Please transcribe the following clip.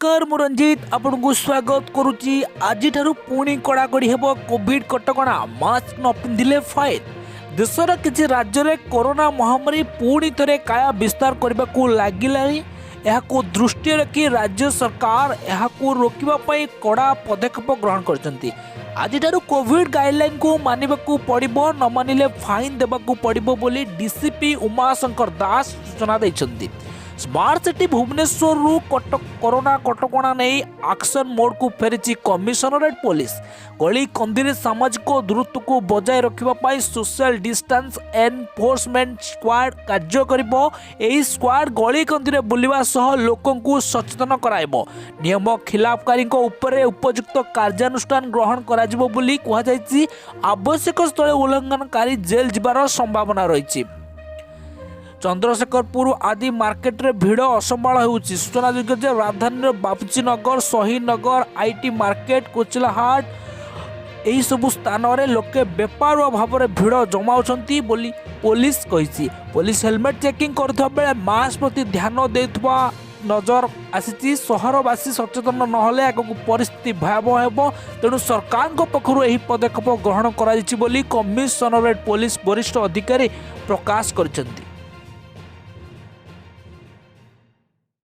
नमस्कार मु रंजीत आपण को स्वागत करुच्ची आज पुणी कड़ाकड़ी हेब कोविड कटकणा मास्क न पिंधिले फाइन देशर किसी राज्य में कोरोना महामारी पुणी थे काया विस्तार करने को लगिलानी को दृष्टि रखी राज्य सरकार यहां रोकने कड़ा पदक्षेप ग्रहण कर आज कोविड गाइडलाइन को मानवाक पड़ो न मानिले फाइन देवाक पड़ो बोली डीसीपी उमाशंकर दास सूचना देते। स्मार्ट सिटी भुवनेश्वर कोरोना कटकणा नहीं एक्शन मोड को फेरी कमिशनरेट पुलिस गली कंदी सामाजिक दूरत्व को बजाय रखापी सोशल डिस्टेंस एनफोर्समेंट स्क्वाड कार्य कर स्क्वाड गली कंदी बुलवा सह लोक सचेतन कराइब नियम खिलाफकारी उपयुक्त कार्यानुष्ठान ग्रहण कर आवश्यक स्थले उल्लंघनकारी जेल जीवार संभावना रही। चंद्रशेखरपुर आदि मार्केट रे भिड़ असंभाल होउछि। सूचना जोग्य राजधानी बापूजी नगर शहीद नगर आईटी मार्केट कोचिलाहाट यही सबु स्थान रे लोके बेपार भाव में भिड़ जमाउछंती बोली पुलिस कहिछि। पुलिस हेलमेट चेकिंग करथबा बेले मास्क प्रति ध्यान देथबा नजर आसी। सहरवासी सचेतन नहले आगक परिस्थिति भयावह हेबो तेणु सरकार पक्षरु एही पदक्षेप ग्रहण कराइछि बोली कमिशनरेट पुलिस वरिष्ठ अधिकारी प्रकाश करछंती।